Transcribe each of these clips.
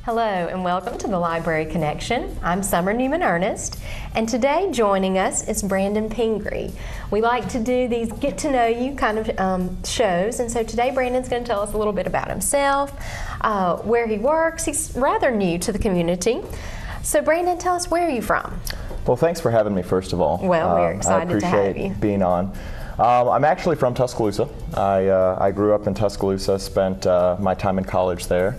Hello and welcome to the Library Connection. I'm Summer Newman-Ernest, and today joining us is Brandon Pingree. We like to do these get-to-know-you kind of shows, and so today Brandon's going to tell us a little bit about himself, where he works. He's rather new to the community. So Brandon, tell us, where are you from? Well, thanks for having me, first of all. Well, we're excited to have you. I appreciate being on. I'm actually from Tuscaloosa. I grew up in Tuscaloosa, spent my time in college there.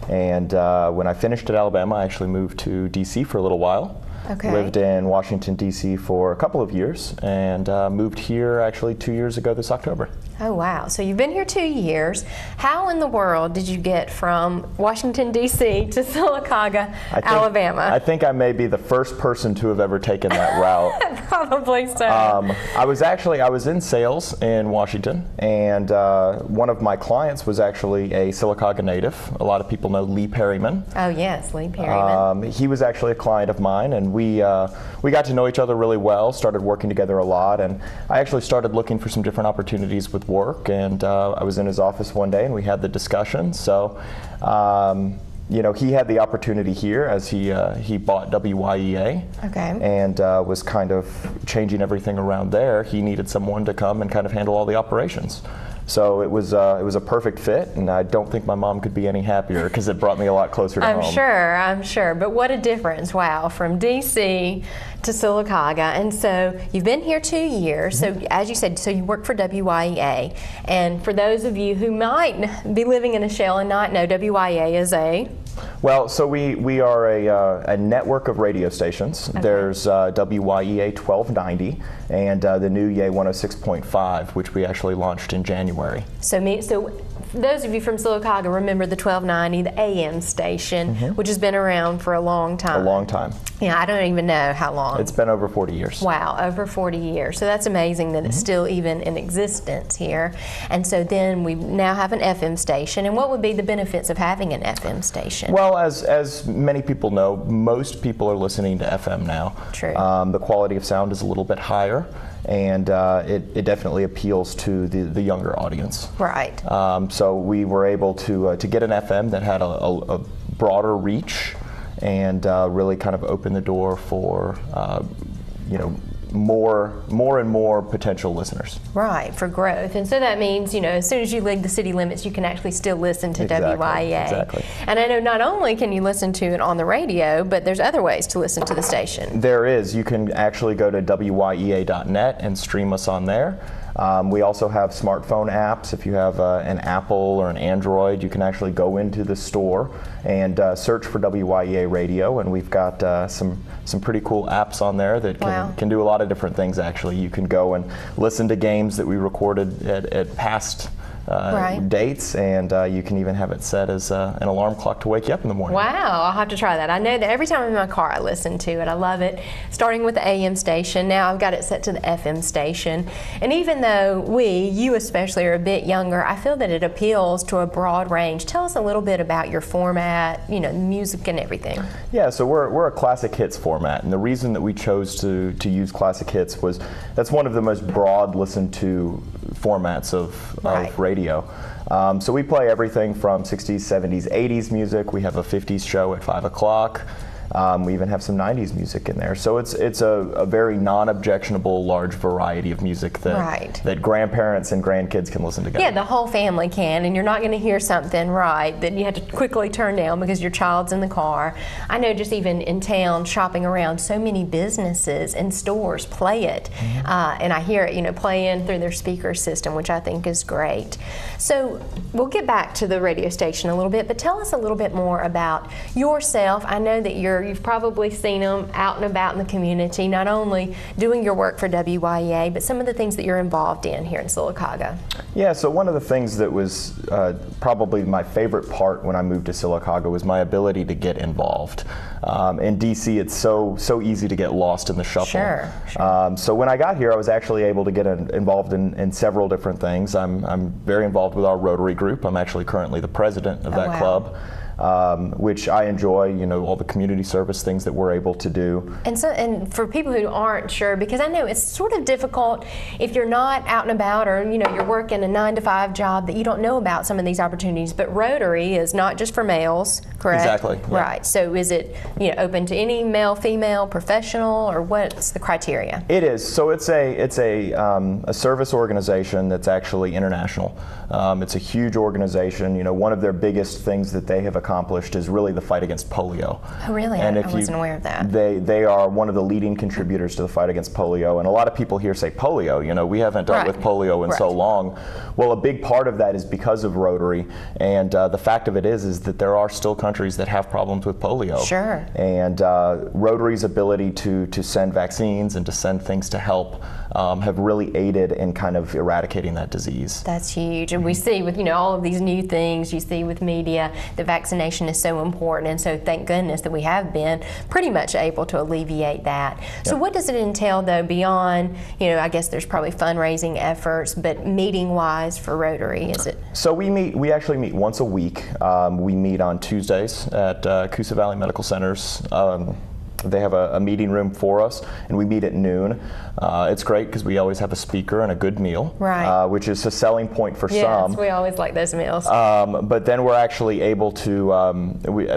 And when I finished at Alabama, I actually moved to D.C. for a little while. Okay. Lived in Washington, D.C. for a couple of years, and moved here actually 2 years ago this October. Oh, wow. So you've been here 2 years. How in the world did you get from Washington, D.C. to Sylacauga, Alabama? I think I may be the first person to have ever taken that route. Probably so. I was in sales in Washington, and one of my clients was actually a Sylacauga native. A lot of people know Lee Perryman. Oh, yes, Lee Perryman. He was actually a client of mine, and we got to know each other really well, started working together a lot, and I actually started looking for some different opportunities with work, and I was in his office one day and we had the discussion. So you know, he had the opportunity here as he bought WYEA. Okay. And was kind of changing everything around there. He needed someone to come and kind of handle all the operations. So it was a perfect fit, and I don't think my mom could be any happier because it brought me a lot closer to home. I'm sure. But what a difference, wow, from D.C. to Sylacauga. And so you've been here 2 years. So as you said, so you work for WYEA. And for those of you who might be living in a shell and not know, WYEA is a... Well, so we are a network of radio stations. Okay. There's WYEA 1290 and the new YEA 106.5, which we actually launched in January. So those of you from Sylacauga remember the 1290, the AM station, which has been around for a long time. A long time. Yeah, I don't even know how long. It's been over 40 years. Wow, over 40 years. So that's amazing that it's still even in existence here. And so then we now have an FM station. And what would be the benefits of having an FM station? Well, as many people know, most people are listening to FM now. True. The quality of sound is a little bit higher, and it definitely appeals to the younger audience. Right. So we were able to get an FM that had a broader reach, and really kind of open the door for you know, more and more potential listeners. Right, for growth. And so that means, you know, as soon as you leave the city limits, you can actually still listen to WYEA. Exactly. And I know not only can you listen to it on the radio, but there's other ways to listen to the station. There is. You can actually go to wyea.net and stream us on there. We also have smartphone apps. If you have an Apple or an Android, you can actually go into the store and search for WYEA Radio, and we've got some pretty cool apps on there that can do a lot of different things. Actually, you can go and listen to games that we recorded at past dates, and you can even have it set as an alarm clock to wake you up in the morning. Wow, I'll have to try that. I know that every time I'm in my car I listen to it. I love it. Starting with the AM station, now I've got it set to the FM station. And even though you especially, are a bit younger, I feel that it appeals to a broad range. Tell us a little bit about your format, you know, music and everything. Yeah, so we're a classic hits format, and the reason that we chose to use classic hits was that's one of the most broad listened to formats of radio. So we play everything from 60s, 70s, 80s music. We have a 50s show at 5 o'clock. We even have some 90s music in there. So it's a very non-objectionable, large variety of music that grandparents and grandkids can listen together. Yeah, the whole family can, and you're not going to hear something that you have to quickly turn down because your child's in the car. I know just even in town, shopping around, so many businesses and stores play it. And I hear it, you know, playing through their speaker system, which I think is great. So we'll get back to the radio station a little bit, but tell us a little bit more about yourself. I know that you've probably seen them out and about in the community, not only doing your work for WYEA, but some of the things that you're involved in here in Sylacauga. Yeah, so one of the things that was probably my favorite part when I moved to Sylacauga was my ability to get involved. In DC, it's so easy to get lost in the shuffle. Sure. So when I got here, I was actually able to get involved in several different things. I'm very involved with our Rotary group. I'm actually currently the president of that club. which I enjoy, all the community service things that we're able to do. And for people who aren't sure, because I know it's sort of difficult if you're not out and about, or you're working a 9-to-5 job, that you don't know about some of these opportunities. But Rotary is not just for males, correct? Exactly. Yeah. Right. So is it open to any male, female, professional, or what's the criteria? It is. So it's a service organization that's actually international. It's a huge organization. One of their biggest things that they have accomplished is really the fight against polio. Oh, really? And I wasn't aware of that. They are one of the leading contributors to the fight against polio. And a lot of people here say polio. We haven't dealt with polio in so long. Well, a big part of that is because of Rotary. And the fact of it is that there are still countries that have problems with polio. Sure. And Rotary's ability to send vaccines and to send things to help have really aided in kind of eradicating that disease. That's huge. And we see with all of these new things, you see with media, the vaccination is so important, and so thank goodness that we have been pretty much able to alleviate that. So what does it entail though beyond, I guess there's probably fundraising efforts, but meeting wise for Rotary, is it? So we actually meet once a week. We meet on Tuesdays at Coosa Valley Medical Center's. They have a meeting room for us, and we meet at noon. It's great because we always have a speaker and a good meal, which is a selling point for some. Yes, we always like those meals. But then we're actually able to,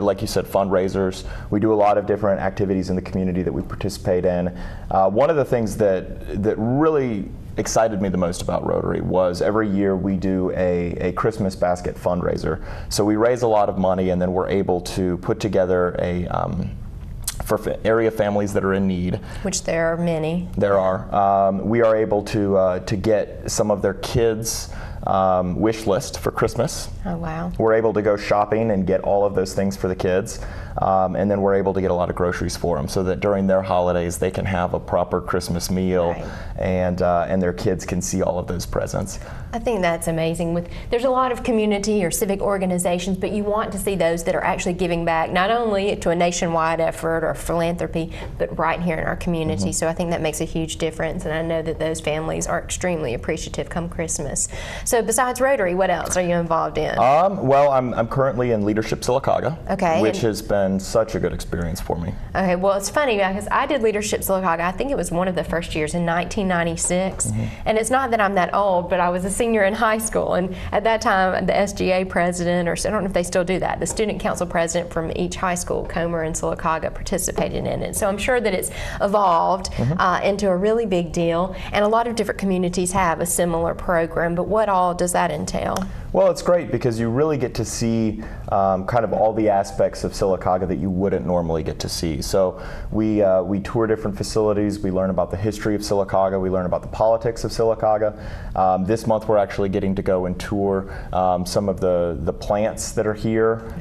like you said, fundraisers. We do a lot of different activities in the community that we participate in. One of the things that really excited me the most about Rotary was every year we do a Christmas basket fundraiser. So we raise a lot of money, and then we're able to put together for area families that are in need. Which there are many. There are. We are able to get some of their kids' wish list for Christmas. Oh, wow. We're able to go shopping and get all of those things for the kids. And then we're able to get a lot of groceries for them so that during their holidays they can have a proper Christmas meal, and their kids can see all of those presents. I think that's amazing. There's a lot of community or civic organizations, but you want to see those that are actually giving back, not only to a nationwide effort or philanthropy, but right here in our community. So I think that makes a huge difference, and I know that those families are extremely appreciative come Christmas. So besides Rotary, what else are you involved in? Well, I'm currently in Leadership Sylacauga, which has been such a good experience for me. Okay, well, it's funny because I did Leadership Sylacauga. I think it was one of the first years in 1996, and it's not that I'm that old, but I was a senior in high school, and at that time the SGA president, or I don't know if they still do that, the student council president from each high school, Comer and Sylacauga, participated in it. So I'm sure that it's evolved into a really big deal, and a lot of different communities have a similar program, but what all does that entail? Well, it's great because you really get to see kind of all the aspects of Sylacauga that you wouldn't normally get to see. So we tour different facilities, we learn about the history of Sylacauga, we learn about the politics of Sylacauga. This month we're actually getting to go and tour some of the plants that are here,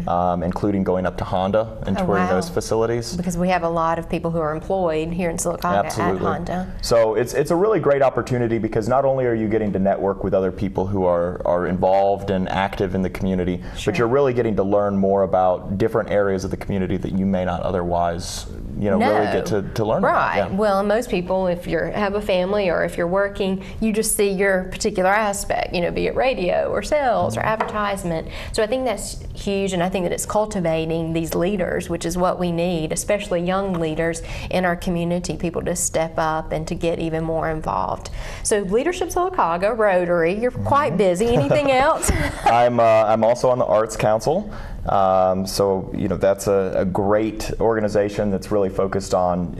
including going up to Honda and touring those facilities. Because we have a lot of people who are employed here in Sylacauga at Honda. So it's a really great opportunity because not only are you getting to network with other people who are involved and active in the community, but you're really getting to learn more about different areas of the community that you may not otherwise really get to learn about. Right. Well, most people, if you have a family or if you're working, you just see your particular aspect, be it radio or sales or advertisement. So I think that's huge, and I think that it's cultivating these leaders, which is what we need, especially young leaders in our community, people to step up and to get even more involved. So Leadership Sylacauga, Rotary, you're quite busy. Anything else? I'm also on the Arts Council. So that's a great organization that's really focused on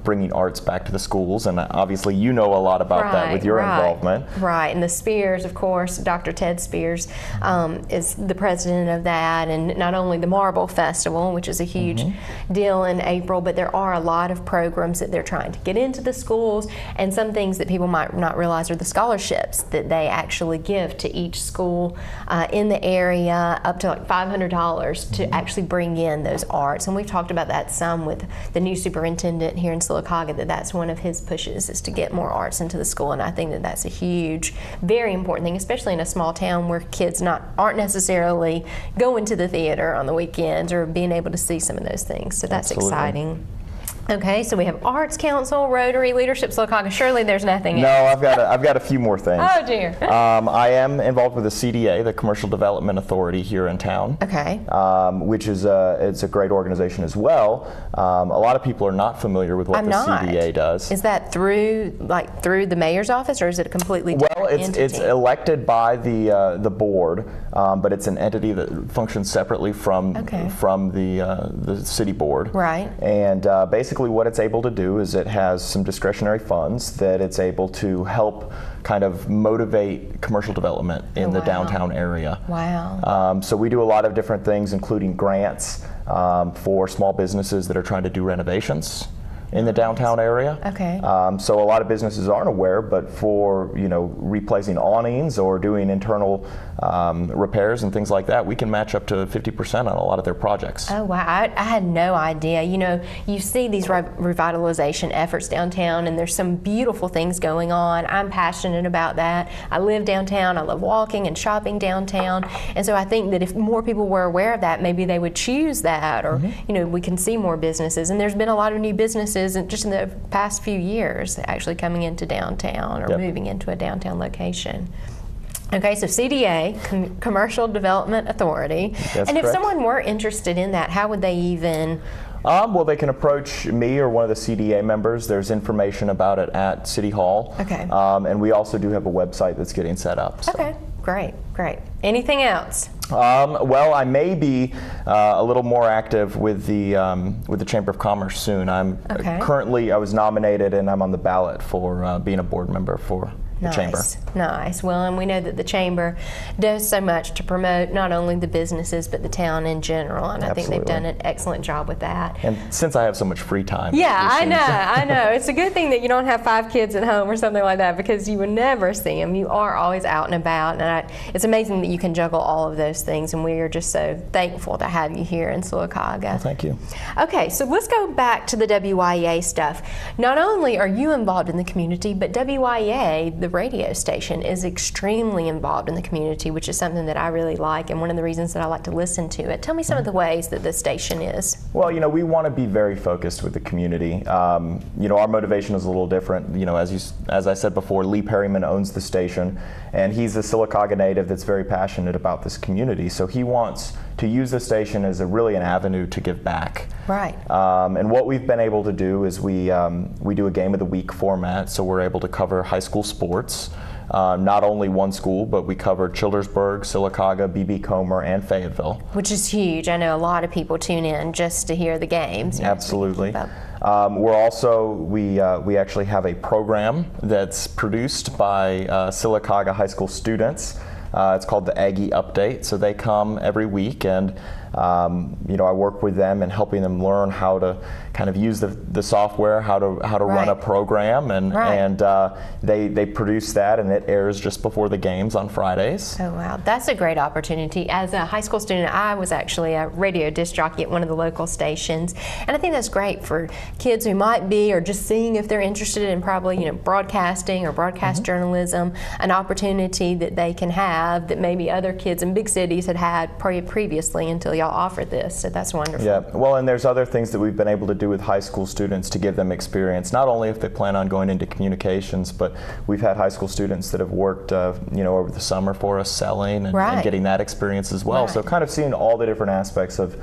bringing arts back to the schools, and obviously you know a lot about that with your involvement. Right, and the Spears, of course, Dr. Ted Spears is the president of that, and not only the Marble Festival, which is a huge deal in April, but there are a lot of programs that they're trying to get into the schools, and some things that people might not realize are the scholarships that they actually give to each school in the area, up to like $500 to actually bring in those arts. And we've talked about that some with the new superintendent here in Sylacauga, that's one of his pushes, is to get more arts into the school. And I think that that's a huge, very important thing, especially in a small town where kids aren't necessarily going to the theater on the weekends or being able to see some of those things. So that's exciting. Okay, so we have Arts Council, Rotary, Leadership Sylacauga. Surely there's nothing No, else. I've got a few more things. Oh dear. I am involved with the CDA, the Commercial Development Authority here in town. Okay. Which is it's a great organization as well. A lot of people are not familiar with what CDA does. Is that through the mayor's office, or is it a completely different entity? It's elected by the board, but it's an entity that functions separately from the city board. Right. And basically what it's able to do is it has some discretionary funds that it's able to help kind of motivate commercial development in the downtown area. Wow. So we do a lot of different things, including grants for small businesses that are trying to do renovations in the downtown area. Okay. So a lot of businesses aren't aware, but for replacing awnings or doing internal repairs and things like that, we can match up to 50% on a lot of their projects. Oh wow, I had no idea. You see these revitalization efforts downtown, and there's some beautiful things going on. I'm passionate about that. I live downtown. I love walking and shopping downtown, and so I think that if more people were aware of that, maybe they would choose that, or we can see more businesses. And there's been a lot of new businesses just in the past few years actually coming into downtown or moving into a downtown location. Okay, so CDA, Commercial Development Authority. That's and if correct. someone were interested in that, how would they even? Well, they can approach me or one of the CDA members. There's information about it at City Hall. Okay. And we also do have a website that's getting set up. So. Okay, great. Anything else? Well, I may be a little more active with the Chamber of Commerce soon. I'm currently, I was nominated and I'm on the ballot for being a board member for the Chamber. Nice. Well, and we know that the Chamber does so much to promote not only the businesses but the town in general, and I think they've done an excellent job with that. And since I have so much free time. Yeah, I know. It's a good thing that you don't have 5 kids at home or something like that, because you would never see them. You are always out and about, and it's amazing that you can juggle all of those things, and we are just so thankful to have you here in Sylacauga. Well, thank you. Okay, so let's go back to the WYEA stuff. Not only are you involved in the community, but WYEA, the radio station, is extremely involved in the community, which is something that I really like, and one of the reasons that I like to listen to it. Tell me some of the ways that the station is. Well, we want to be very focused with the community. Our motivation is a little different. As I said before, Lee Perryman owns the station, and he's a Sylacauga native that's very passionate about this community. So he wants to use the station as really an avenue to give back. Right. And what we've been able to do is we do a game of the week format, so we're able to cover high school sports. Not only one school, but we cover Childersburg, Sylacauga, B.B. Comer, and Fayetteville. Which is huge. I know a lot of people tune in just to hear the games. Absolutely. We actually have a program that's produced by Sylacauga high school students. It's called the Aggie Update. So they come every week, and I work with them and helping them learn how to kind of use the software, how to run a program, and they produce that, and it airs just before the games on Fridays. Oh wow, that's a great opportunity. As a high school student, I was actually a radio disc jockey at one of the local stations, and I think that's great for kids who might be or just seeing if they're interested in probably broadcasting or broadcast journalism, an opportunity that they can have that maybe other kids in big cities had previously until y'all offered this. So that's wonderful. Yeah, well, and there's other things that we've been able to do with high school students to give them experience, not only if they plan on going into communications, but we've had high school students that have worked over the summer for us selling and getting that experience as well. So kind of seeing all the different aspects of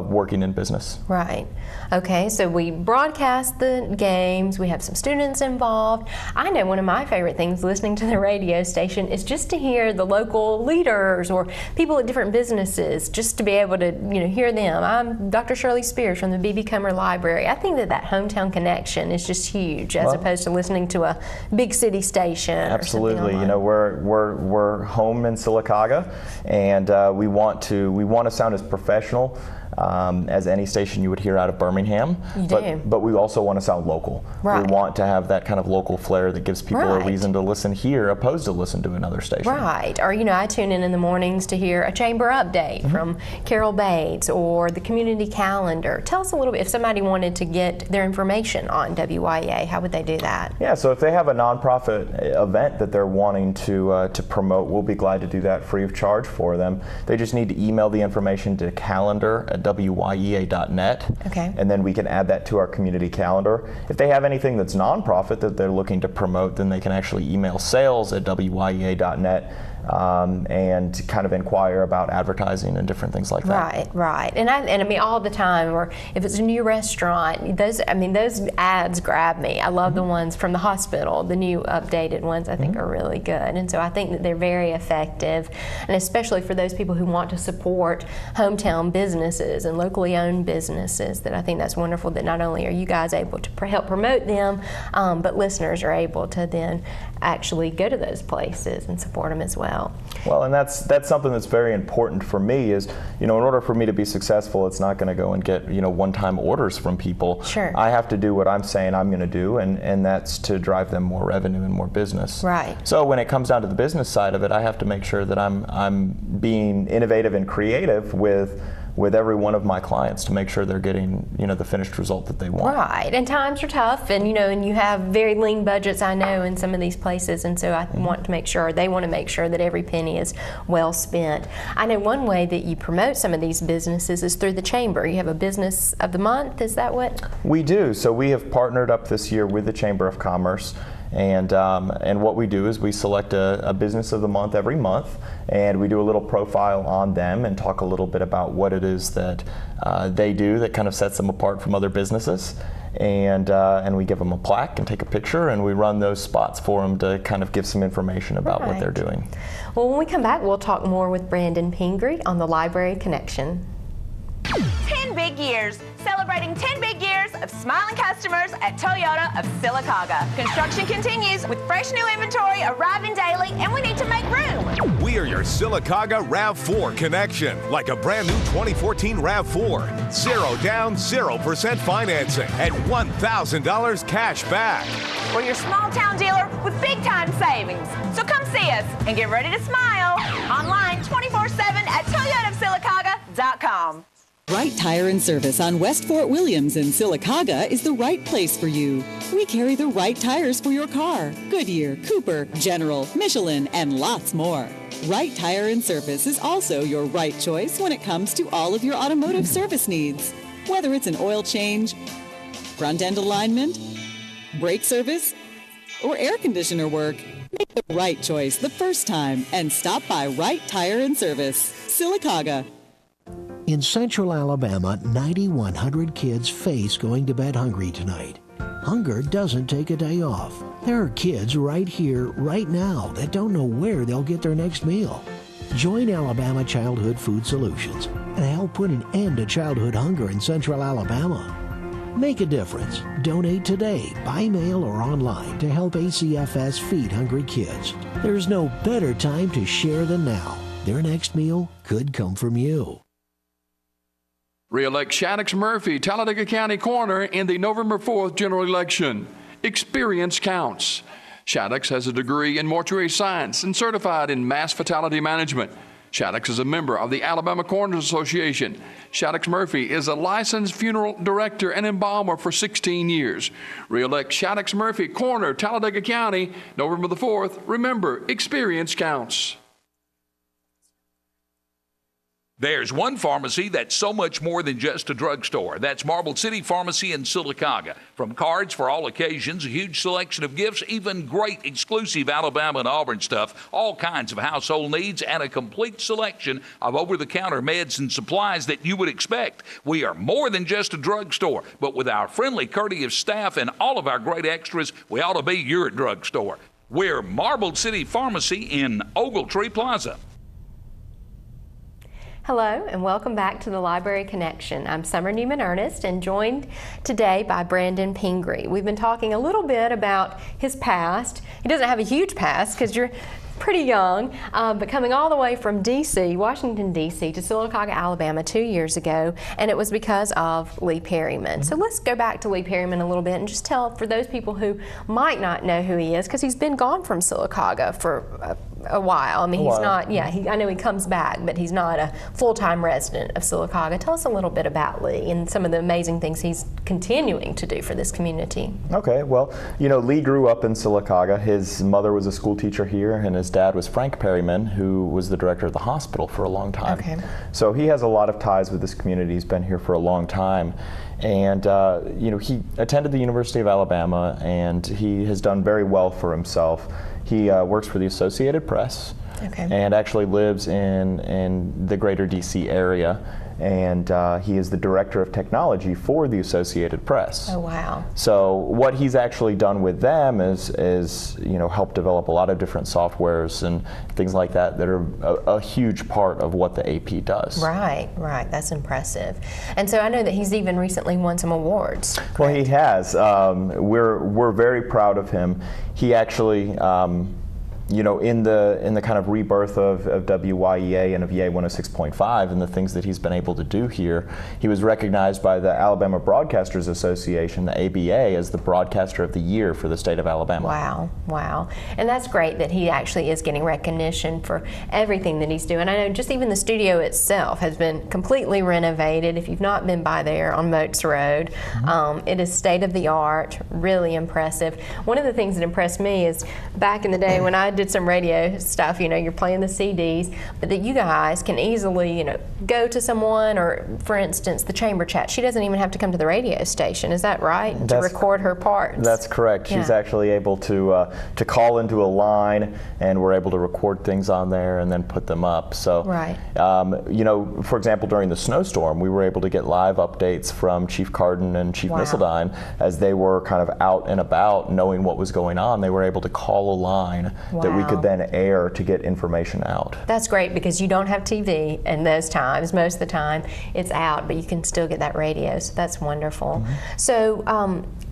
working in business. Right. Okay, so we broadcast the games, we have some students involved. I know one of my favorite things listening to the radio station is just to hear the local leaders or people at different businesses, just to be able to hear them. I'm Dr. Shirley Spears from the B.B. Comer Library. I think that hometown connection is just huge, as opposed to listening to a big city station. Absolutely. We're home in Sylacauga, and we want to sound as professional as any station you would hear out of Birmingham. But we also want to sound local. Right. We want to have that kind of local flair that gives people a reason to listen here opposed to listen to another station. Right. Or, I tune in the mornings to hear a chamber update from Carol Bates or the community calendar. Tell us a little bit, if somebody wanted to get their information on WYEA, how would they do that? Yeah, so if they have a nonprofit event that they're wanting to promote, we'll be glad to do that free of charge for them. They just need to email the information to calendar@wye.org. WYEA.net. Okay. And then we can add that to our community calendar. If they have anything that's nonprofit that they're looking to promote, then they can actually email sales@WYEA.net. And kind of inquire about advertising and different things like that. Right. And I mean all the time, or if it's a new restaurant, those ads grab me. I love the ones from the hospital, the new updated ones I think are really good. And so I think that they're very effective, and especially for those people who want to support hometown businesses and locally owned businesses, that I think that's wonderful that not only are you guys able to help promote them, but listeners are able to then actually go to those places and support them as well. Well, and that's something that's very important for me is, in order for me to be successful, it's not going to go and get, one-time orders from people. Sure. I have to do what I'm saying I'm going to do, and that's to drive them more revenue and more business. Right. So when it comes down to the business side of it, I have to make sure that I'm being innovative and creative with every one of my clients to make sure they're getting, the finished result that they want. Right, and times are tough, and and you have very lean budgets, I know, in some of these places, and so I want to make sure, they want to make sure that every penny is well spent. I know one way that you promote some of these businesses is through the chamber. You have a business of the month, is that what? We do. So we have partnered up this year with the Chamber of Commerce. And what we do is we select a business of the month every month, and we do a little profile on them and talk a little bit about what it is that they do that kind of sets them apart from other businesses. And we give them a plaque and take a picture, and we run those spots for them to kind of give some information about what they're doing. Well, when we come back, we'll talk more with Brandon Pingree on the Library Connection. 10 big years, celebrating 10 big years of smiling customers at Toyota of Sylacauga. Construction continues with fresh new inventory arriving daily, and we need to make room. We are your Sylacauga RAV4 connection, like a brand new 2014 RAV4. 0 down, 0% financing, and $1,000 cash back. We're your small town dealer with big time savings. So come see us and get ready to smile. Online 24/7 at toyotaofsylacauga.com. Right Tire and Service on West Fort Williams in Sylacauga is the right place for you. We carry the right tires for your car. Goodyear, Cooper, General, Michelin, and lots more. Right Tire and Service is also your right choice when it comes to all of your automotive service needs. Whether it's an oil change, front end alignment, brake service, or air conditioner work, make the right choice the first time and stop by Right Tire and Service, Sylacauga. In Central Alabama, 9,100 kids face going to bed hungry tonight. Hunger doesn't take a day off. There are kids right here, right now, that don't know where they'll get their next meal. Join Alabama Childhood Food Solutions and help put an end to childhood hunger in Central Alabama. Make a difference. Donate today, by mail or online, to help ACFS feed hungry kids. There's no better time to share than now. Their next meal could come from you. Re-elect Shaddix Murphy, Talladega County Coroner in the November 4th general election. Experience counts. Shaddix has a degree in mortuary science and certified in mass fatality management. Shaddix is a member of the Alabama Coroners Association. Shaddix Murphy is a licensed funeral director and embalmer for 16 years. Re-elect Shaddix Murphy, Coroner, Talladega County, November the 4th. Remember, experience counts. There's one pharmacy that's so much more than just a drugstore. That's Marble City Pharmacy in Sylacauga. From cards for all occasions, a huge selection of gifts, even great exclusive Alabama and Auburn stuff, all kinds of household needs, and a complete selection of over-the-counter meds and supplies that you would expect. We are more than just a drugstore, but with our friendly, courteous staff and all of our great extras, we ought to be your drugstore. We're Marble City Pharmacy in Ogletree Plaza. Hello and welcome back to the Library Connection. I'm Summer Newman-Ernest and joined today by Brandon Pingree. We've been talking a little bit about his past. He doesn't have a huge past because you're pretty young, but coming all the way from D.C., Washington, D.C. to Sylacauga, Alabama 2 years ago, and it was because of Lee Perryman. So let's go back to Lee Perryman a little bit and just tell, for those people who might not know who he is, because he's been gone from Sylacauga for a while. I mean, he's while. not, I know he comes back, but he's not a full-time resident of Sylacauga. Tell us a little bit about Lee and some of the amazing things he's continuing to do for this community. Okay, well, Lee grew up in Sylacauga. His mother was a school teacher here, and his dad was Frank Perryman, who was the director of the hospital for a long time. Okay. So he has a lot of ties with this community. He's been here for a long time. And, he attended the University of Alabama, and he has done very well for himself. He works for the Associated Press, okay, and actually lives in the greater DC area. And he is the director of technology for the Associated Press. Oh, wow. So what he's actually done with them is help develop a lot of different softwares and things like that that are a huge part of what the AP does. Right. That's impressive. And so I know that he's even recently won some awards. Correct? Well, he has. We're very proud of him. He actually, in the kind of rebirth of WYEA and of EA 106.5 and the things that he's been able to do here, he was recognized by the Alabama Broadcasters Association, the ABA, as the Broadcaster of the Year for the state of Alabama. Wow. And that's great that he actually is getting recognition for everything that he's doing. I know just even the studio itself has been completely renovated. If you've not been by there on Moats Road, it is state of the art, really impressive. One of the things that impressed me is back in the day when I did some radio stuff, you're playing the CDs, but that you guys can easily, go to someone, or for instance, the chamber chat. She doesn't even have to come to the radio station. Is that right? To record her parts. That's correct. Yeah. She's actually able to call into a line, and we're able to record things on there and then put them up. So, right. For example, during the snowstorm, we were able to get live updates from Chief Carden and Chief Missildine as they were kind of out and about, knowing what was going on. They were able to call a line that we could then air to get information out. That's great, because you don't have TV in those times. Most of the time it's out, but you can still get that radio, so that's wonderful. So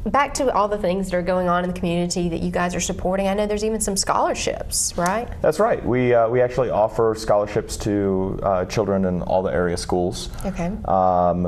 back to all the things that are going on in the community that you guys are supporting. I know there's even some scholarships, right? That's right. We actually offer scholarships to children in all the area schools. Okay.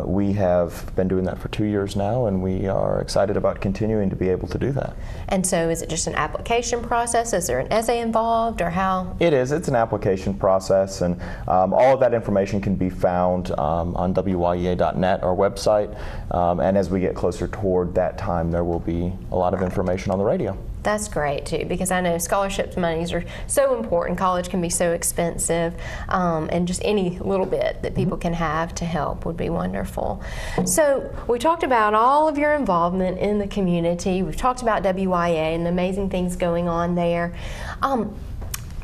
We have been doing that for 2 years now, and we are excited about continuing to be able to do that. And so is it just an application process? Is there an essay involved, or how? It is. It's an application process, and all of that information can be found on WYEA.net, our website. And as we get closer toward that time, there will be a lot of information on the radio. That's great too, because I know scholarships monies are so important. College can be so expensive, and just any little bit that people can have to help would be wonderful. So we talked about all of your involvement in the community. We've talked about WYA and the amazing things going on there.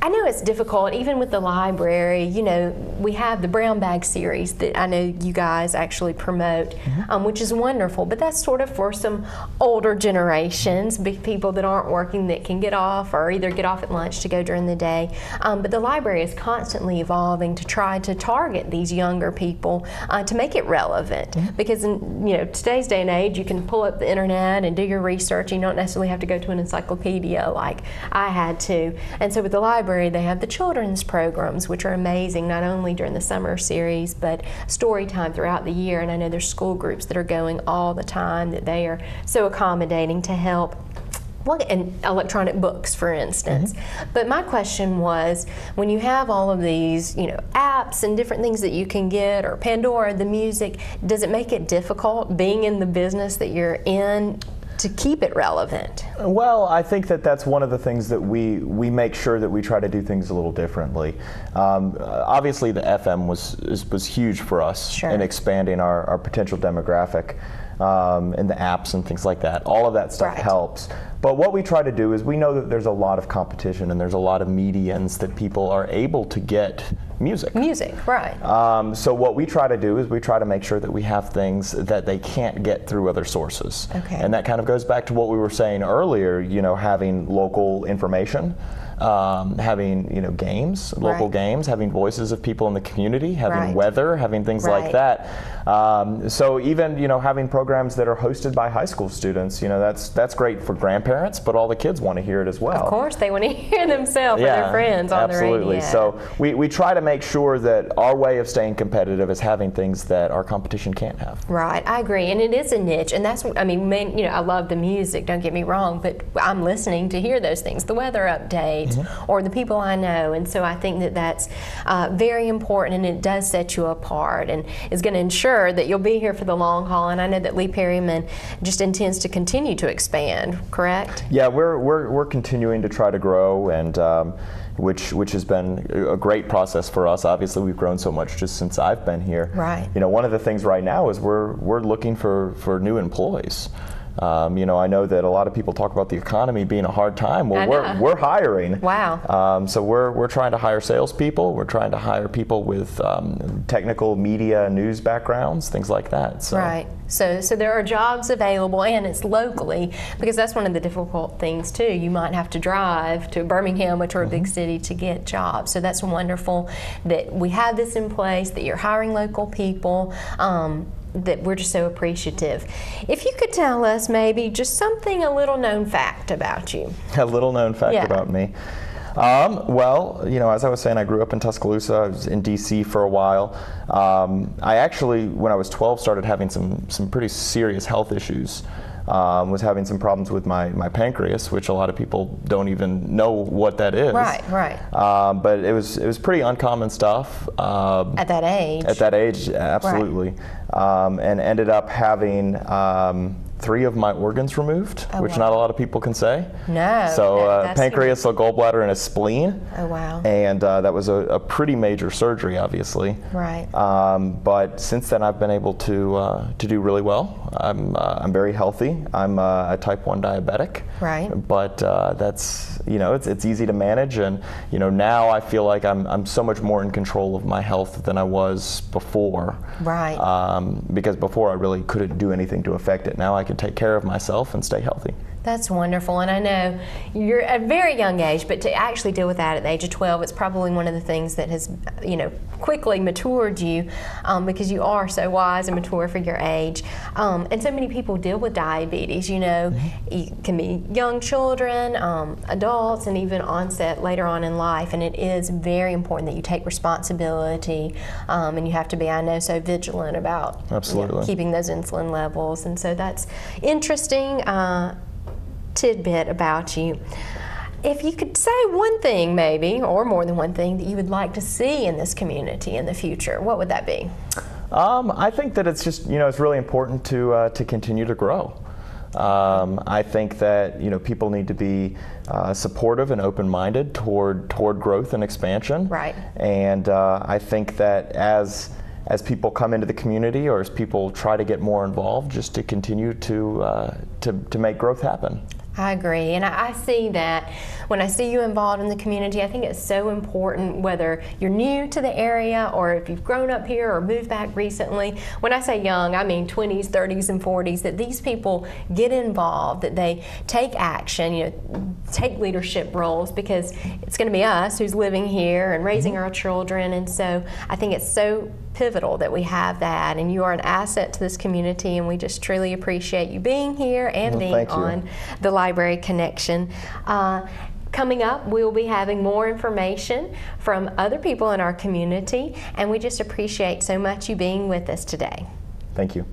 I know it's difficult, even with the library. We have the Brown Bag series that I know you guys actually promote, which is wonderful, but that's sort of for some older generations, people that aren't working, that can get off, or either get off at lunch to go during the day. But the library is constantly evolving to try to target these younger people to make it relevant, because in today's day and age, you can pull up the internet and do your research. You don't necessarily have to go to an encyclopedia like I had to. And so with the library, they have the children's programs, which are amazing, not only during the summer series, but story time throughout the year. And I know there's school groups that are going all the time, that they are so accommodating to help. And electronic books, for instance. But my question was, when you have all of these, apps and different things that you can get, or Pandora, the music, does it make it difficult, being in the business that you're in, to keep it relevant? Well, I think that's one of the things that we make sure that we try to do things a little differently. Obviously, the FM was huge for us in expanding our potential demographic, and the apps and things like that. All of that stuff helps. But what we try to do is, we know that there's a lot of competition and there's a lot of medians that people are able to get music. Right. So what we try to do is we try to make sure that we have things that they can't get through other sources. Okay. And that kind of goes back to what we were saying earlier, having local information, having games, local games, having voices of people in the community, having weather, having things like that. So even having programs that are hosted by high school students, that's great for grandparents, but all the kids want to hear it as well. Of course, they want to hear themselves or their friends on the radio. Absolutely. So we try to make sure that our way of staying competitive is having things that our competition can't have. Right, I agree, and it is a niche, and that's, I mean, you know, I love the music, don't get me wrong, but I'm listening to hear those things, the weather updates, or the people I know, and so I think that that's very important, and it does set you apart, and is going to ensure that you'll be here for the long haul. And I know that Lee Perryman just intends to continue to expand, correct? Yeah, we're continuing to try to grow, and which has been a great process for us. Obviously, we've grown so much just since I've been here. Right. You know, one of the things right now is we're looking for new employees. You know, I know that a lot of people talk about the economy being a hard time. Well, we're hiring. Wow. So we're trying to hire salespeople. We're trying to hire people with technical media, news backgrounds, things like that. So. Right. So there are jobs available, and it's locally, because that's one of the difficult things too. You might have to drive to Birmingham or to a big city to get jobs. So that's wonderful that we have this in place, that you're hiring local people. That we're just so appreciative. If you could tell us maybe just something, a little known fact about you. A little known fact about me. Well, you know, as I was saying, I grew up in Tuscaloosa. I was in D.C. for a while. I actually, when I was 12, started having some pretty serious health issues. Was having some problems with my pancreas, which a lot of people don't even know what that is. Right, right. But it was pretty uncommon stuff. At that age? At that age, absolutely. Right. And ended up having 3 of my organs removed, which not a lot of people can say. No. So pancreas, a gallbladder, and a spleen. Oh, wow. And that was a pretty major surgery, obviously. Right. But since then, I've been able to do really well. I'm very healthy. I'm a type 1 diabetic. Right. But that's, you know, it's easy to manage, and you know, now I feel like I'm so much more in control of my health than I was before. Right. Because before I really couldn't do anything to affect it. Now I can take care of myself and stay healthy. That's wonderful, and I know you're at a very young age, but to actually deal with that at the age of 12, it's probably one of the things that has, you know, quickly matured you, because you are so wise and mature for your age. And so many people deal with diabetes, you know. It can be young children, adults, and even onset later on in life, and it is very important that you take responsibility, and you have to be, I know, so vigilant about keeping those insulin levels, and so that's interesting. Tidbit about you. If you could say one thing, maybe, or more than one thing, that you would like to see in this community in the future, what would that be? I think that it's just, you know, it's really important to continue to grow. I think that, you know, people need to be supportive and open-minded toward growth and expansion. Right. And I think that as people come into the community, or as people try to get more involved, just to continue to make growth happen. I agree, and I see that when I see you involved in the community. I think it's so important, whether you're new to the area or if you've grown up here or moved back recently. When I say young, I mean 20s, 30s, and 40s, that these people get involved, that they take action, you know, take leadership roles, because it's going to be us who's living here and raising our children, and so I think it's so pivotal that we have that, and you are an asset to this community, and we just truly appreciate you being here and being on the Library Connection. Coming up, we'll be having more information from other people in our community, and we just appreciate so much you being with us today. Thank you.